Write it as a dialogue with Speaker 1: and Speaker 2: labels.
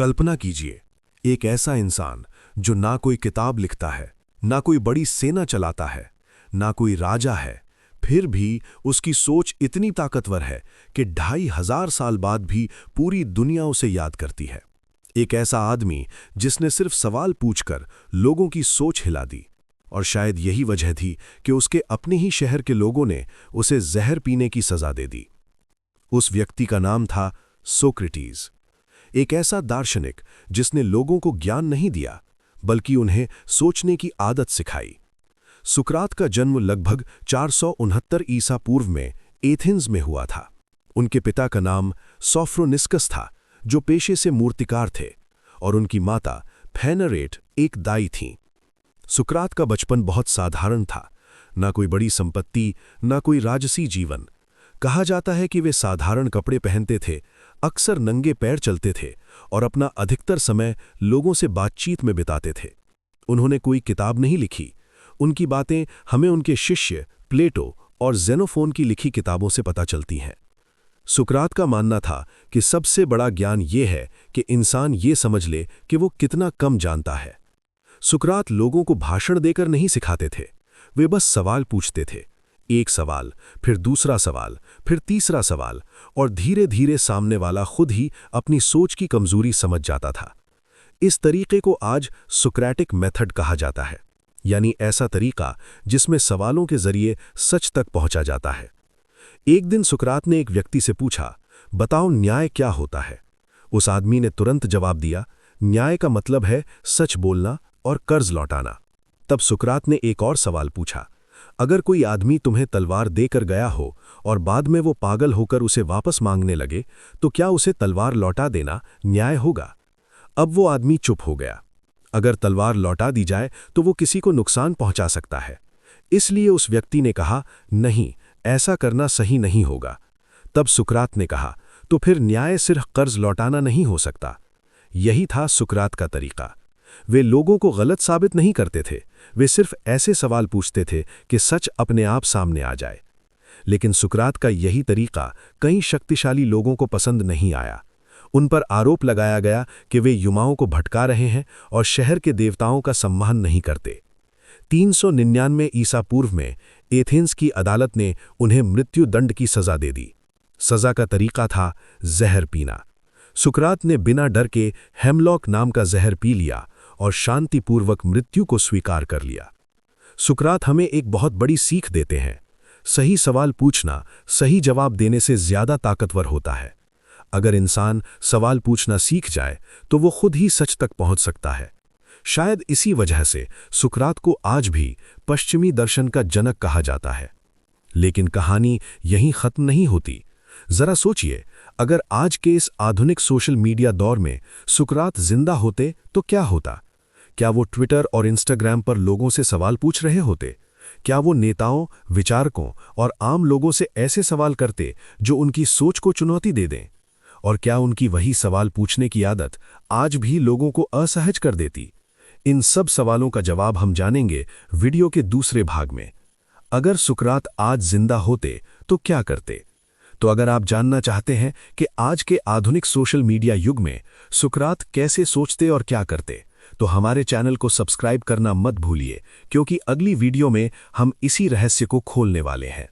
Speaker 1: कल्पना कीजिए, एक ऐसा इंसान जो ना कोई किताब लिखता है, ना कोई बड़ी सेना चलाता है, ना कोई राजा है, फिर भी उसकी सोच इतनी ताकतवर है कि 2500 साल बाद भी पूरी दुनिया उसे याद करती है। एक ऐसा आदमी जिसने सिर्फ सवाल पूछकर लोगों की सोच हिला दी, और शायद यही वजह थी कि उसके अपने ही शहर के लोगों ने उसे जहर पीने की सजा दे दी। उस व्यक्ति का नाम था सोक्रेटिस, एक ऐसा दार्शनिक जिसने लोगों को ज्ञान नहीं दिया बल्कि उन्हें सोचने की आदत सिखाई। सुकरात का जन्म लगभग 469 ईसा पूर्व में एथेंस में हुआ था। उनके पिता का नाम सोफ्रोनिस्कस था, जो पेशे से मूर्तिकार थे, और उनकी माता फेनरेट एक दाई थीं। सुकरात का बचपन बहुत साधारण था, ना कोई बड़ी संपत्ति, ना कोई राजसी जीवन। कहा जाता है कि वे साधारण कपड़े पहनते थे, अक्सर नंगे पैर चलते थे और अपना अधिकतर समय लोगों से बातचीत में बिताते थे। उन्होंने कोई किताब नहीं लिखी। उनकी बातें हमें उनके शिष्य प्लेटो और जेनोफोन की लिखी किताबों से पता चलती हैं। सुकरात का मानना था कि सबसे बड़ा ज्ञान ये है कि इंसान ये समझ ले कि वो कितना कम जानता है। सुकरात लोगों को भाषण देकर नहीं सिखाते थे, वे बस सवाल पूछते थे। एक सवाल, फिर दूसरा सवाल, फिर तीसरा सवाल, और धीरे धीरे सामने वाला खुद ही अपनी सोच की कमजोरी समझ जाता था। इस तरीके को आज सुक्रेटिक मेथड कहा जाता है, यानी ऐसा तरीका जिसमें सवालों के जरिए सच तक पहुंचा जाता है। एक दिन सुकरात ने एक व्यक्ति से पूछा, बताओ न्याय क्या होता है? उस आदमी ने तुरंत जवाब दिया, न्याय का मतलब है सच बोलना और कर्ज लौटाना। तब सुकरात ने एक और सवाल पूछा, अगर कोई आदमी तुम्हें तलवार देकर गया हो और बाद में वो पागल होकर उसे वापस मांगने लगे, तो क्या उसे तलवार लौटा देना न्याय होगा? अब वो आदमी चुप हो गया। अगर तलवार लौटा दी जाए तो वो किसी को नुकसान पहुंचा सकता है, इसलिए उस व्यक्ति ने कहा, नहीं, ऐसा करना सही नहीं होगा। तब सुकरात ने कहा, तो फिर न्याय सिर्फ कर्ज लौटाना नहीं हो सकता। यही था सुकरात का तरीका। वे लोगों को गलत साबित नहीं करते थे, वे सिर्फ ऐसे सवाल पूछते थे कि सच अपने आप सामने आ जाए। लेकिन सुकरात का यही तरीका कई शक्तिशाली लोगों को पसंद नहीं आया। उन पर आरोप लगाया गया कि वे युवाओं को भटका रहे हैं और शहर के देवताओं का सम्मान नहीं करते। 399 ईसा पूर्व में एथेंस की अदालत ने उन्हें मृत्यु दंड की सजा दे दी। सजा का तरीका था जहर पीना। सुकरात ने बिना डर के हेमलॉक नाम का जहर पी लिया और शांतिपूर्वक मृत्यु को स्वीकार कर लिया। सुकरात हमें एक बहुत बड़ी सीख देते हैं, सही सवाल पूछना सही जवाब देने से ज्यादा ताकतवर होता है। अगर इंसान सवाल पूछना सीख जाए तो वो खुद ही सच तक पहुंच सकता है। शायद इसी वजह से सुकरात को आज भी पश्चिमी दर्शन का जनक कहा जाता है। लेकिन कहानी यहीं खत्म नहीं होती। जरा सोचिए, अगर आज के इस आधुनिक सोशल मीडिया दौर में सुकरात जिंदा होते तो क्या होता? क्या वो ट्विटर और इंस्टाग्राम पर लोगों से सवाल पूछ रहे होते? क्या वो नेताओं, विचारकों और आम लोगों से ऐसे सवाल करते जो उनकी सोच को चुनौती दे दें? और क्या उनकी वही सवाल पूछने की आदत आज भी लोगों को असहज कर देती? इन सब सवालों का जवाब हम जानेंगे वीडियो के दूसरे भाग में। अगर सुकरात आज जिंदा होते तो क्या करते? तो अगर आप जानना चाहते हैं कि आज के आधुनिक सोशल मीडिया युग में सुकरात कैसे सोचते और क्या करते, तो हमारे चैनल को सब्सक्राइब करना मत भूलिए, क्योंकि अगली वीडियो में हम इसी रहस्य को खोलने वाले हैं।